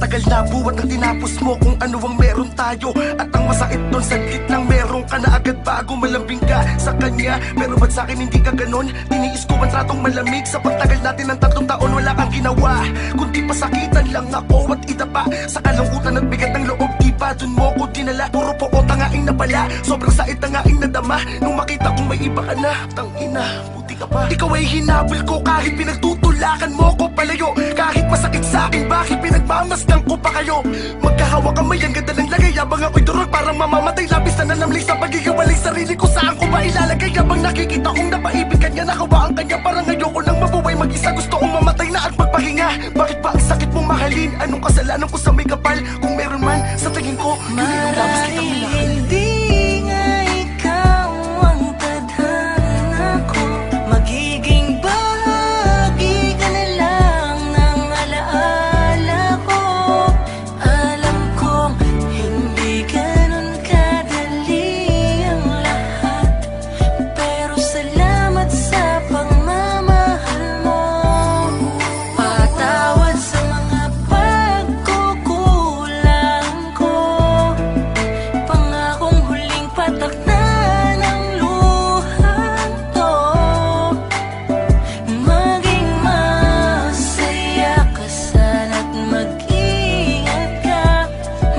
matagal na buwat ang tinapos mo kung ano ang meron tayo. At ang masakit doon, saglit lang meron ka na agad bago malambing ka sa kanya. Pero ba't sa'kin hindi ka ganon? Tiniis ko ang tratong malamig sa pagtagal natin ng 3 taon. Wala kang ginawa, kundi pasakitan lang ako at idapa sa kalungkutan at bigat ng loob. Di ba dun mo ko dinala? Puro po o tangaing na pala, sobrang sait tangaing nadama nung makita kong may iba ka na. Tangina, buti ka pa. Ikaw ay hinabol ko kahit pinagtutulakan mo ko palayo. Kahit masakit sa akin, bakit pinagmamasdan ko pa kayo? Magkahawa kamay, ang ganda ng lagay. Habang ako'y durog, parang mamamatay. Labis na nanamli sa pagigawalay. Sarili ko saan ko ba ilalagay? Habang nakikita kong napaibig kanya, nakawa ang kanya. Parang ayoko nang mabuhay mag-isa. Gusto kong mamatay na at magpahinga. Bakit ba ang sakit mong mahalin? Anong kasalanan ko sa may kapal? Kung meron man, sa tingin ko, yun yung labis kitang minahal. Hindi nga ikaw ang tadhana ko. Magiging bahagi ka na lang ng alaala ko. Alam kong hindi ganun kadali ang lahat, pero salamat sa pagmamahal mo. Patawad sa mga pagkukulang ko. Pangakong huling patak na ng luhang to. Maging masaya ka sana't mag-ingat ka.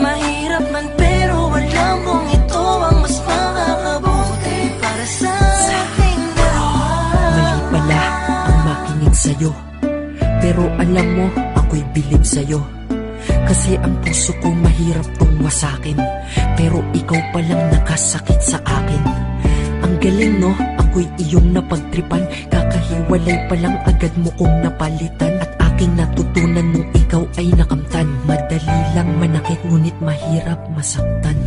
Mahirap man pero alam kong ito ang mas makakabuti para sa ating dalawa. Mali pala ang makinig sa'yo, pero alam mo, ako'y bilib sa'yo. Kasi ang puso ko mahirap tong wasakin, pero ikaw palang nakasakit sa akin. Ang galing no, ako'y iyong napagtripan. Kakahiwalay palang agad mo kong napalitan. At aking natutunan nung ikaw ay nakamtan. Madali lang manakit ngunit mahirap masaktan.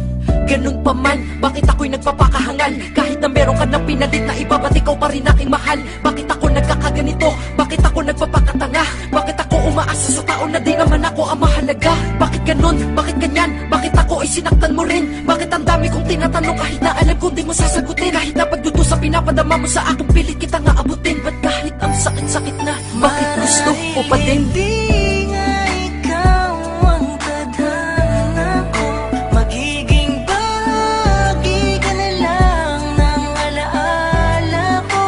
Ganun pa man, bakit ako'y nagpapakahangal? Kahit na meron ka na pinalit na iba, ba't ikaw pa rin aking mahal? Bakit ako nagkakaganito? Bakit ako nagpapakatanga? Bakit ako umaasa sa tao na di naman ako ang mahalaga? Bakit ganun? Bakit ganyan? Bakit ako ay sinaktan mo rin? Bakit ang dami kong tinatanong kahit na alam kong di mo sasagutin? Kahit na pagdudusa pinapadama mo sa akin, pilit kita nga abutin. Ba't kahit ang sakit-sakit na, bakit gusto ko pa din? Hindi nga ikaw ang tadhana ko. Magiging bahagi ka na lang ng alaala ko.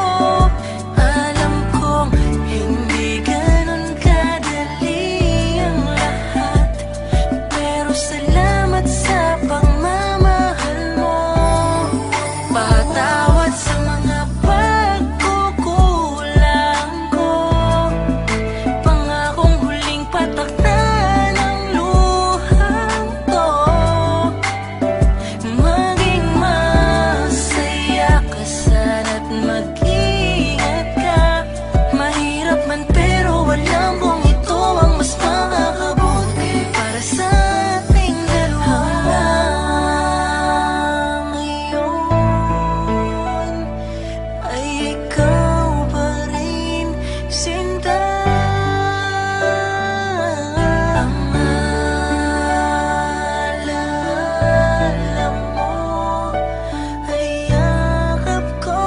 Alam kong hindi ganun kadali ang lahat, pero salamat sa pagmamahal mo. Patawad sa mga pagkukulang ko. Pangakong huling patak na ng luhang to. Maging masaya ka sana't mag-ingat ka. Mahirap man pero alam kong ito ang mas makakabuti para sa ating dalawa. Ngayon ay ikaw pa rin, sinta. Ang alala mo ay yakap ko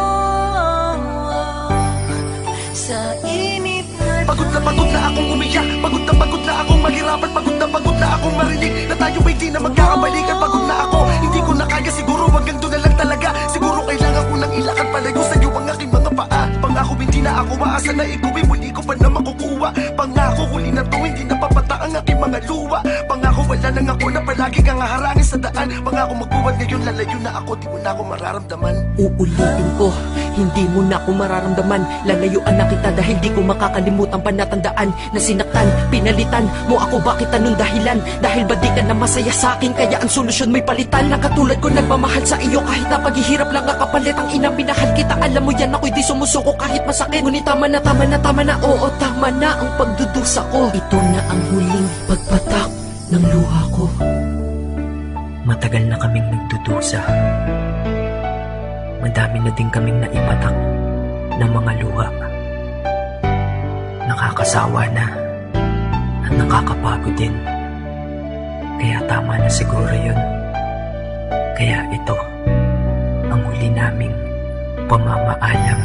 sa init na Pagod na akong umiyak, pagod na akong maghirapan, pagod na akong marinig na tayo ay di na magkakabalikan. Pagod na ako, hindi ko na kaya, siguro hanggang doon na lang talaga. Siguro kailangan ko nang ilakad palayo sa'yo ang aking mga paa. Pangako hindi na ako maasa na ikaw ay muli ko pa na makukuha. Pangako huli na to, hindi na papata ang aking mga luwa. Pangako wala nang ako na palagi kang haharangin sa daan. Pangako magbuwat ngayon, lalayo na ako, di mo na ako mararamdaman. Uulitin ko, hindi mo na ako mararamdaman. Lalayuan na kita dahil di ko makakalimutan panatandaan na sinaktan, pinalitan mo ako. Bakit anong dahilan? Dahil ba di ka na masaya sa akin? Kaya ang solusyon may palitan. Na katulad ko nagmamahal sa iyo, kahit na paghihirap lang ang kapalit. Ang inang pinahal kita, alam mo yan, ako'y di sumusuko kahit masakit. Ngunit tama na, oo, tama na ang pagdudusa ko. Ito na ang huling pagpatak ng luha ko. Matagal na kaming nagdudusa. Madami na din kaming naipatak ng mga luha. Nakakasawa na at nakakapagod din. Kaya tama na siguro yun. Kaya ito ang huli naming pamamaalam.